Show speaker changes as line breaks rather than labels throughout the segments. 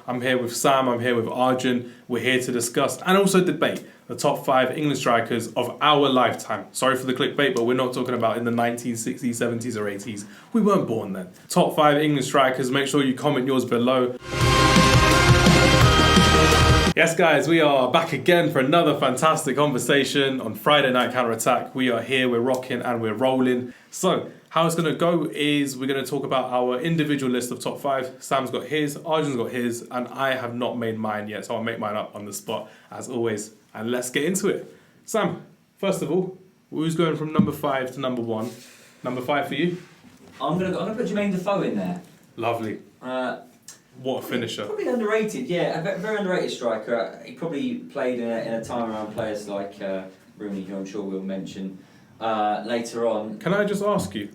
I'm here with Sam, I'm here with Arjun. We're here to discuss and also debate the top 5 England strikers of our lifetime. Sorry for the clickbait, but we're not talking about in the 1960s, 70s or 80s. We weren't born then. Top 5 England strikers. Make sure you comment yours below. Yes, guys, we are back again for another fantastic conversation on Friday Night Counter Attack. We are here, we're rocking and we're rolling. So, how it's going to go is we're going to talk about our individual list of top 5. Sam's got his, Arjun's got his, and I have not made mine yet, so I'll make mine up on the spot, as always. And let's get into it. Sam, first of all, who's going from number 5 to number 1? Number 5 for you?
I'm gonna put Jermaine Defoe in there.
Lovely. What a finisher.
Probably underrated, yeah. A very underrated striker. He probably played in a time around players like Rooney, who I'm sure we'll mention later on.
Can I just ask you,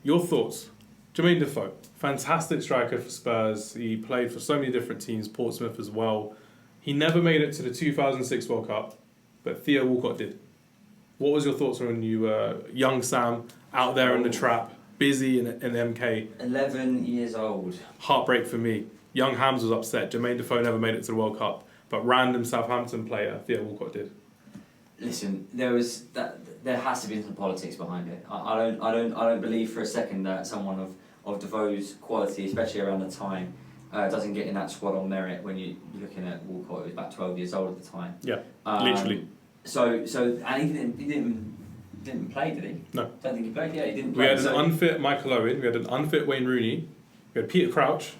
your thoughts? Jermaine Defoe, fantastic striker for Spurs. He played for so many different teams, Portsmouth as well. He never made it to the 2006 World Cup, but Theo Walcott did. What was your thoughts when you were young Sam, out there in the trap, busy in MK?
11 years old.
Heartbreak for me. Young Hams was upset. Jermaine Defoe never made it to the World Cup, but random Southampton player Theo Walcott did.
Listen, there has to be some politics behind it. I don't believe for a second that someone of Defoe's quality, especially around the time, doesn't get in that squad on merit. When you're looking at Walcott, he was about 12 years old at the time.
Yeah, literally.
So and he didn't play, did he?
No.
Don't think he played. Yeah, he didn't play.
We had an unfit Micheal Owen. We had an unfit Wayne Rooney. We had Peter Crouch.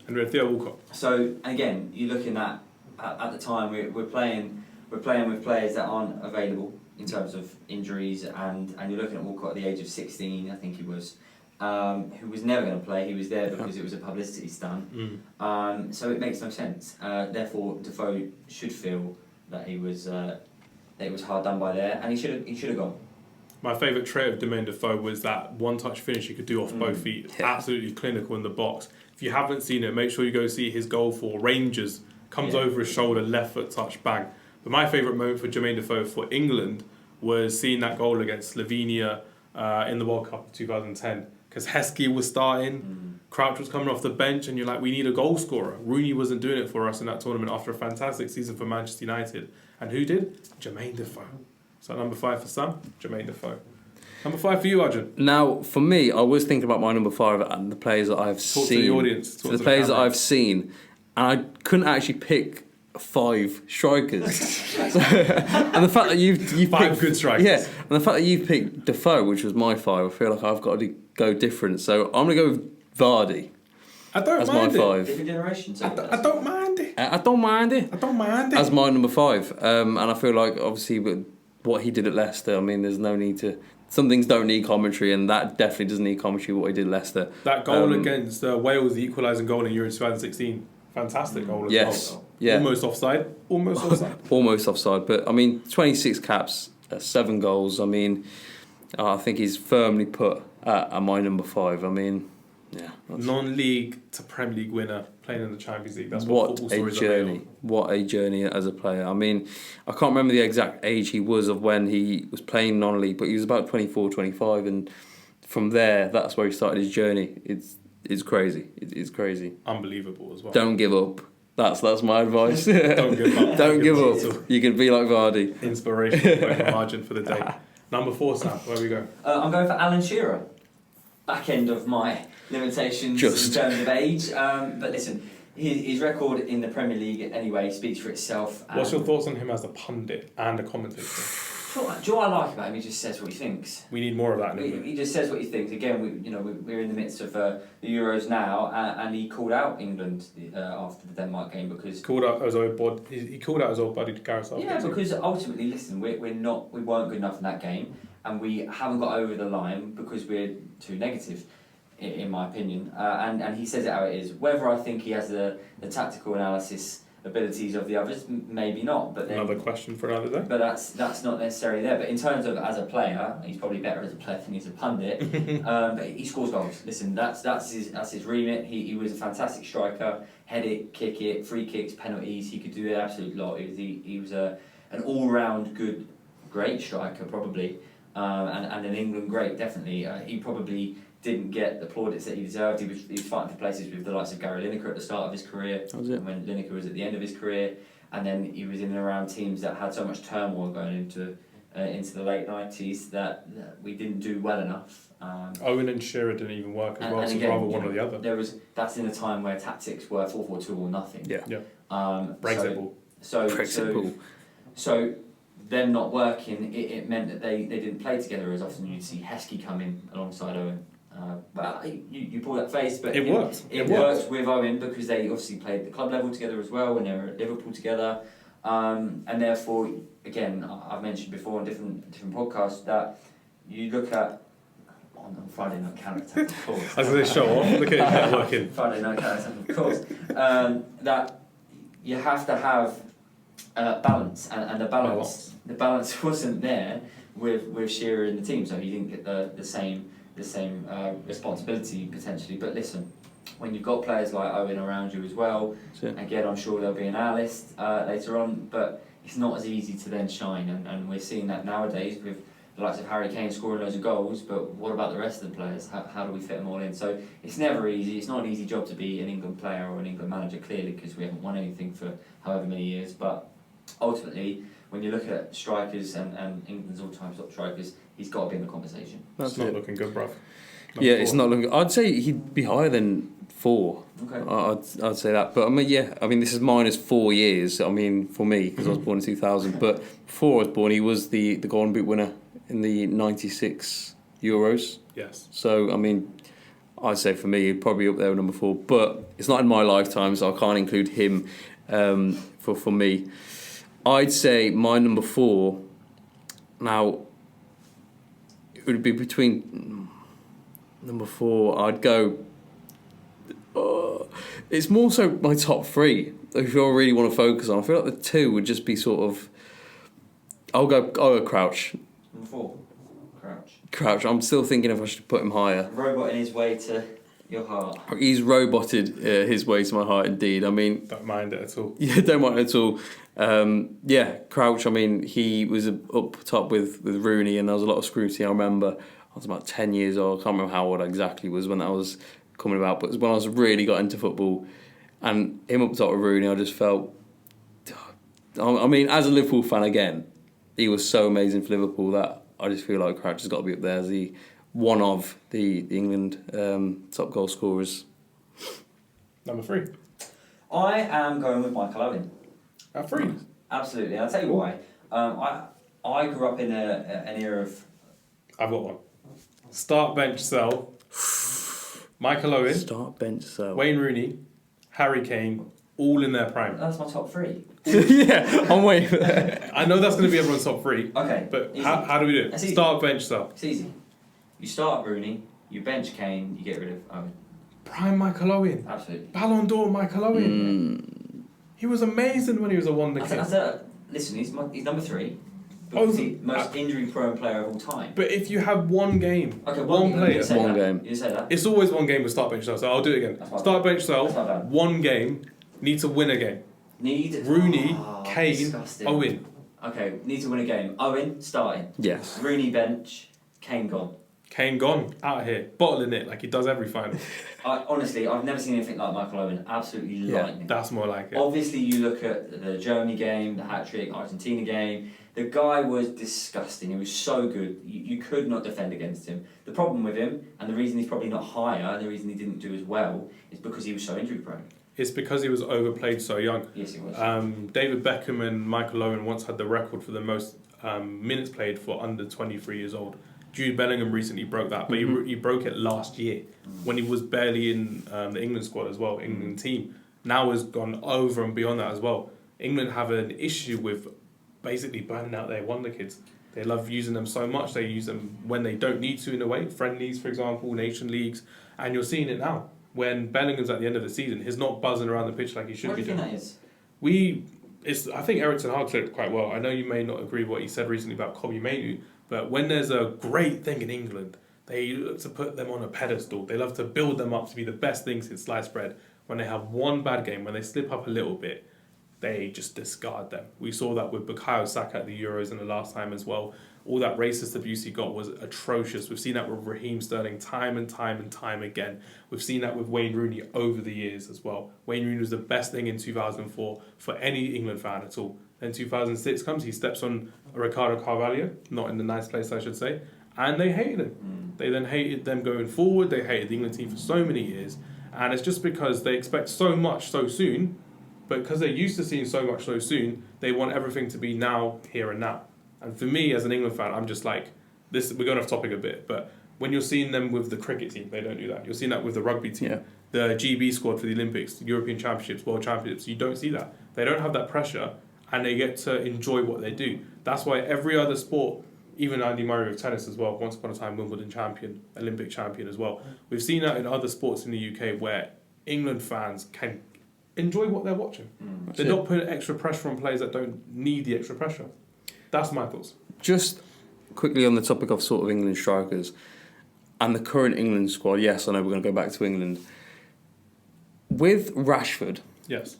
And we had Theo Walcott.
So again, you're looking at the time we're playing with players that aren't available in terms of injuries, and you're looking at Walcott at the age of 16, I think he was, who was never going to play. He was there because it was a publicity stunt. So it makes no sense. Therefore, Defoe should feel that it was hard done by there, and he should have gone.
My favourite trait of Jermaine Defoe was that one-touch finish he could do off both feet. Yeah. Absolutely clinical in the box. If you haven't seen it, make sure you go see his goal for Rangers. Comes over his shoulder, left foot touch, bang. But my favourite moment for Jermaine Defoe for England was seeing that goal against Slovenia in the World Cup of 2010. Because Heskey was starting, Crouch was coming off the bench, and you're like, we need a goal scorer. Rooney wasn't doing it for us in that tournament after a fantastic season for Manchester United. And who did? Jermaine Defoe. So number 5 for Sam, Jermaine Defoe. Number 5 for you, Arjun.
Now, for me, I was thinking about my number 5 and the players that I've seen.
Talk to the audience.
The players that I've seen. And I couldn't actually pick 5 strikers. And the fact that you've
5
picked
good strikers.
Yeah, and the fact that you've picked Defoe, which was my 5, I feel like I've got to go different. So I'm going to go with Vardy.
I don't
as
mind
my 5.
Different generations.
I don't mind it.
I don't mind it.
I don't mind it.
As my number 5. And I feel like, obviously, with what he did at Leicester, I mean, there's no need to... Some things don't need commentary, and that definitely doesn't need commentary, what he did at Leicester.
That goal against Wales, the equalising goal in Euro 2016, fantastic goal as well.
Yeah.
Almost offside.
Almost offside, but I mean, 26 caps, 7 goals. I mean, I think he's firmly put at my number 5. I mean, yeah.
Non-league to Premier League winner, playing in the Champions League. That's what football stories are made of.
What a journey as a player. I mean, I can't remember the exact age he was of when he was playing non-league, but he was about 24, 25, and from there, that's where he started his journey. It's crazy. It's crazy.
Unbelievable as well.
Don't give up. That's my advice.
Don't give up.
Don't give up. You can be like Vardy.
Inspirational margin for the day. Number 4, Sam. Where we go?
I'm going for Alan Shearer. Back end of my limitations in terms of age. But listen, his record in the Premier League anyway speaks for itself.
What's your thoughts on him as a pundit and a commentator?
Do you know what I like about him? He just says what he thinks.
We need more of that.
He just says what he thinks. Again, we're in the midst of the Euros now, and he called out England after the Denmark game because
he called out his old buddy Gareth Southgate.
Yeah, because ultimately, listen, we weren't good enough in that game, and we haven't got over the line because we're too negative, in my opinion. And he says it how it is. Whether I think he has the tactical analysis abilities of the others, maybe not. But then,
another question for another day.
But that's not necessarily there. But in terms of as a player, he's probably better as a player than he's a pundit. But he scores goals. Listen, that's his remit. He was a fantastic striker. Head it, kick it, free kicks, penalties. He could do the absolute lot. He was an all-round great striker probably, and an England great definitely. He probably didn't get the plaudits that he deserved. He was fighting for places with the likes of Gary Lineker at the start of his career, and when Lineker was at the end of his career, and then he was in and around teams that had so much turmoil going into the late 90s that we didn't do well enough.
Owen and Shearer didn't even work as well,
and
so
again,
rather one or the other.
That's in a time where tactics were 4-4-2 or nothing.
Yeah.
Brexit ball.
So them not working, it meant that they didn't play together as often. You'd see Heskey come in alongside Owen. Well, you pull that face, but
it worked.
It worked with Owen because they obviously played at the club level together as well when they were at Liverpool together. And therefore, again, I've mentioned before on different podcasts that you look at on Friday Night Counter-Attack, of course.
As they show off, look at it working.
Friday Night Counter-Attack, of course. That you have to have balance, and the balance wasn't there with Shearer in the team, so he didn't get the same responsibility potentially. But listen, when you've got players like Owen around you as well, again, I'm sure there'll be an our list later on, but it's not as easy to then shine, and we're seeing that nowadays with the likes of Harry Kane scoring loads of goals, but what about the rest of the players? How do we fit them all in? So it's never easy. It's not an easy job to be an England player or an England manager, clearly, because we haven't won anything for however many years, but ultimately, when you look at strikers and England's all-time top strikers, he's got to be in the conversation.
That's not looking good, bruv.
It's not looking. I'd say he'd be higher than 4.
Okay.
I'd say that. But I mean, this is minus 4 years. I mean, for me, because I was born in 2000. But before I was born, he was the Golden Boot winner in the '96 Euros.
Yes.
So I mean, I'd say for me, he'd probably be up there with number 4. But it's not in my lifetime, so I can't include him for me. I'd say my number 4. Now, it would be between number 4. I'd go. It's more so my top 3. If you really want to focus on, I feel like the 2 would just be sort of. I'll go Crouch.
Number 4,
Crouch. I'm still thinking if I should put him higher.
Roboting his way to your heart.
He's roboted his way to my heart, indeed. I mean,
don't mind it at all.
Yeah, don't mind it at all. Crouch. I mean, he was up top with Rooney, and there was a lot of scrutiny. I remember I was about 10 years old. I can't remember how old I exactly was when that was coming about, but it was when I was really got into football, and him up top with Rooney, I just felt. I mean, as a Liverpool fan again, he was so amazing for Liverpool that I just feel like Crouch has got to be up there as one of the England top goal scorers.
Number 3.
I am going with Micheal Owen.
At 3?
Absolutely. I'll tell you why. I grew up in an era of...
I've got one. Start, bench, sell. Micheal Owen.
Start, bench, sell.
Wayne Rooney. Harry Kane. All in their prime.
That's my top 3.
Yeah, I'm waiting for that.
I know that's going to be everyone's top 3.
Okay.
But how do we do it? Start, bench, sell.
It's easy. You start Rooney, you bench Kane, you get rid of Owen.
Prime Micheal Owen.
Absolutely.
Ballon d'Or Micheal Owen. He was amazing when he was a wonder kid.
Listen, he's number 3. Because he's the most injury-prone player of all time.
But if you have one game,
okay,
one player,
one game.
You say that.
It's always one game with start, bench, sell. So I'll do it again. Start, bench, sell. One game. Need to win a game. Rooney, Kane,
disgusting.
Owen.
Okay, need to win a game. Owen starting.
Yes.
Rooney bench. Kane gone.
Kane gone, out of here, bottling it like he does every final.
Honestly, I've never seen anything like Micheal Owen. Absolutely lightning.
That's more like it.
Obviously, you look at the Germany game, the hat-trick, Argentina game. The guy was disgusting. He was so good. You could not defend against him. The problem with him, and the reason he's probably not higher, and the reason he didn't do as well, is because he was so injury-prone.
It's because he was overplayed so young.
Yes, he was.
David Beckham and Micheal Owen once had the record for the most minutes played for under 23 years old. Jude Bellingham recently broke that, but he broke it last year when he was barely in the England squad as well, England team. Now has gone over and beyond that as well. England have an issue with basically burning out their wonder kids. They love using them so much, they use them when they don't need to in a way. Friendlies, for example, nation leagues, and you're seeing it now. When Bellingham's at the end of the season, he's not buzzing around the pitch like he should be doing.
What do you think that is?
I think Eric Ten Hag said it quite well. I know you may not agree with what he said recently about Kobe Mainoo, but when there's a great thing in England, they look to put them on a pedestal. They love to build them up to be the best thing since sliced bread. When they have one bad game, when they slip up a little bit, they just discard them. We saw that with Bukayo Saka at the Euros and the last time as well. all that racist abuse he got was atrocious. We've seen that with Raheem Sterling time and time again. We've seen that with Wayne Rooney over the years as well. Wayne Rooney was the best thing in 2004 for any England fan at all. Then 2006 comes, he steps on Ricardo Carvalho, not in the nice place I should say, and they hated him. They then hated them going forward, they hated the England team for so many years, and it's just because they expect so much so soon, but because they're used to seeing so much so soon, they want everything to be now, here and now. And for me, as an England fan, I'm just like, this. We're going off topic a bit, but when you're seeing them with the cricket team, they don't do that. You're seeing that with the rugby team, the GB squad for the Olympics, the European Championships, World Championships. You don't see that. They don't have that pressure, and they get to enjoy what they do. That's why every other sport, even Andy Murray with tennis as well, once upon a time Wimbledon champion, Olympic champion as well. We've seen that in other sports in the UK where England fans can enjoy what they're watching. They're not putting extra pressure on players that don't need the extra pressure. That's my thoughts.
Just quickly on the topic of sort of England strikers and the current England squad, yes, I know we're going to go back to England. With Rashford,
yes,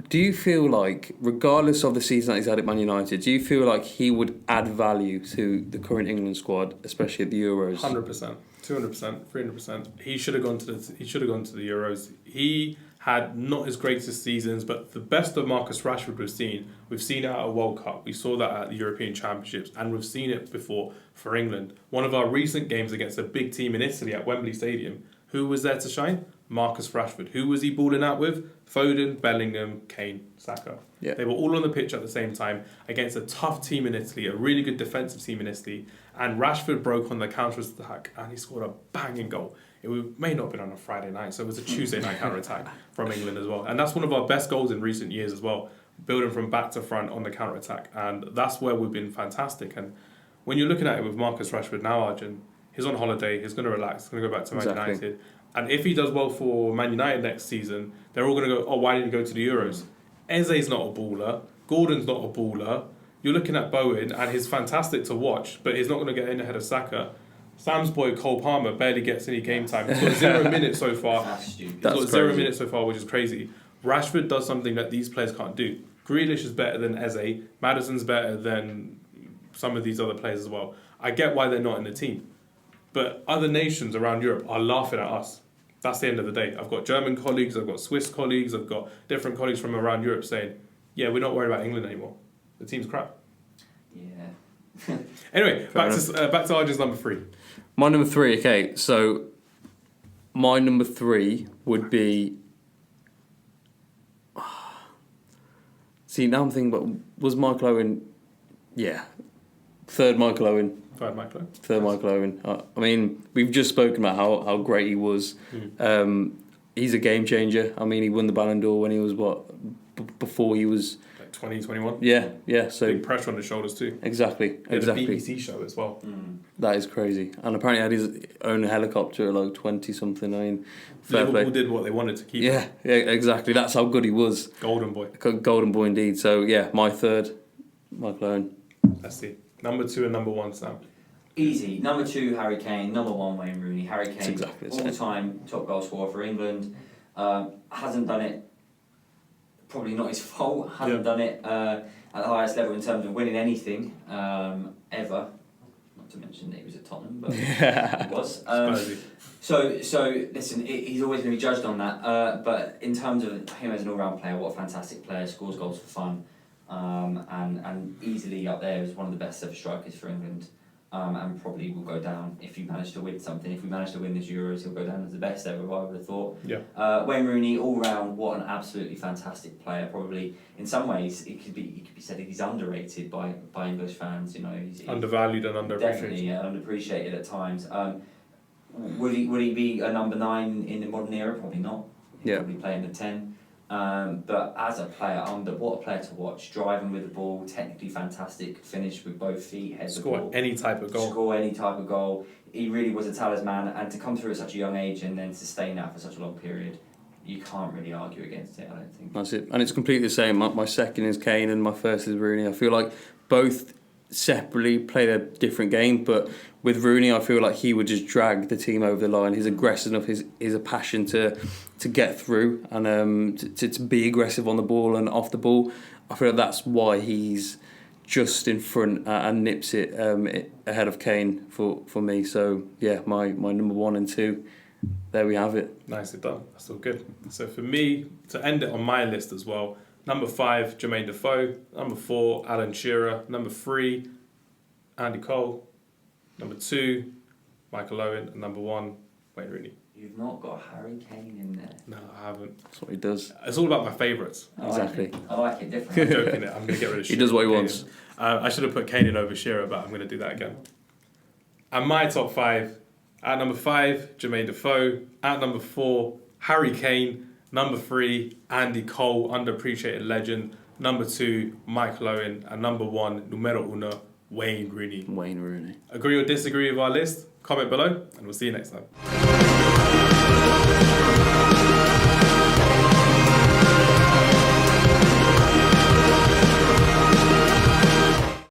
do you feel like, regardless of the season that he's had at Man United, do you feel like he would add value to the current England squad, especially at the Euros?
100%, 200%, 300%. He should have gone to the Euros. He had not his greatest seasons, but the best of Marcus Rashford we've seen it at a World Cup, we saw that at the European Championships, and we've seen it before for England. One of our recent games against a big team in Italy at Wembley Stadium, who was there to shine? Marcus Rashford. Who was he balling out with? Foden, Bellingham, Kane, Saka.
Yeah.
They were all on the pitch at the same time against a tough team in Italy, a really good defensive team in Italy, and Rashford broke on the counter-attack and he scored a banging goal. It may not have been on a Friday night, so it was a Tuesday night counter-attack from England as well. And that's one of our best goals in recent years as well, building from back to front on the counter-attack. And that's where we've been fantastic. And when you're looking at it with Marcus Rashford now, Arjun, he's on holiday, he's going to relax, he's going to go back to Man United. And if he does well for Man United next season, they're all going to go, oh, why didn't he go to the Euros? Eze's not a baller, Gordon's not a baller. You're looking at Bowen, and he's fantastic to watch, but he's not going to get in ahead of Saka. Sam's boy Cole Palmer barely gets any game time. He's got 0 minutes so far.
That's stupid.
He's got 0 minutes so far, which is crazy. Rashford does something that these players can't do. Grealish is better than Eze. Maddison's better than some of these other players as well. I get why they're not in the team. But other nations around Europe are laughing at us. That's the end of the day. I've got German colleagues, I've got Swiss colleagues, I've got different colleagues from around Europe saying, yeah, we're not worried about England anymore. The team's crap.
Yeah.
Anyway, back to Arjun's number 3.
My number 3, okay, so my number 3 would be... See, now I'm thinking, but was Michel Owen... Yeah. Third Michel Owen. Third Michel Owen. I mean, we've just spoken about how great he was. He's a game changer. I mean, he won the Ballon d'Or when he was, before he was...
2021.
Yeah. So
big pressure on his shoulders too.
Exactly.
A BBC show as well.
That is crazy. And apparently he had his own helicopter at like 20 something. I mean,
Liverpool did what they wanted to keep.
Yeah, exactly. That's how good he was.
Golden boy.
Golden boy indeed. So yeah, my third, Michel Owen.
Let's see. Number 2 and number 1, Sam.
Easy. Number 2, Harry Kane. Number 1, Wayne Rooney. Harry Kane,
exactly
all-time top goal scorer for England. Hasn't done it. Probably not his fault. Hasn't done it at the highest level in terms of winning anything ever. Not to mention that he was at Tottenham, but he was. So listen, he's always going to be judged on that. But in terms of him as an all-round player, what a fantastic player! Scores goals for fun, and easily up there as one of the best ever strikers for England. And probably will go down if you manage to win something. If we manage to win this Euros, he'll go down as the best ever, I would have thought.
Yeah.
Wayne Rooney, all round, what an absolutely fantastic player. Probably in some ways it could be said that he's underrated by English fans. You know, he's
undervalued and underappreciated.
Definitely, underappreciated at times. Would he be a number 9 in the modern era? Probably not. He'd probably play in the 10. But as a player, what a player to watch. Driving with the ball, technically fantastic, finish with both feet, head the ball.
Score any type of goal. He really was a talisman, and to come through at such a young age and then sustain that for such a long period, you can't really argue against it, I don't think.
That's it. And it's completely the same. My second is Kane and my first is Rooney. I feel like both separately played a different game, but with Rooney I feel like he would just drag the team over the line. His aggressiveness, his a passion to get through and to be aggressive on the ball and off the ball. I feel like that's why he's just in front and nips it ahead of Kane for me. So yeah, my number 1 and 2. There we have it.
Nicely done. That's all good. So for me, to end it on my list as well, number 5, Jermaine Defoe. Number 4, Alan Shearer. Number 3, Andy Cole. Number 2, Micheal Owen. And number 1, Wayne Rooney.
You've not got Harry Kane in there.
No, I haven't.
That's what he does.
It's all about my favourites.
Exactly.
I like it different.
I'm joking. I'm going to get rid of Shearer.
He does what he
Kane.
wants.
I should have put Kane in over Shearer, but I'm going to do that again. And my top 5, at number 5, Jermaine Defoe. At number 4, Harry Kane. Number 3, Andy Cole, underappreciated legend. Number 2, Micheal Owen. And number 1, numero uno, Wayne Rooney.
Wayne Rooney.
Agree or disagree with our list? Comment below, and we'll see you next time.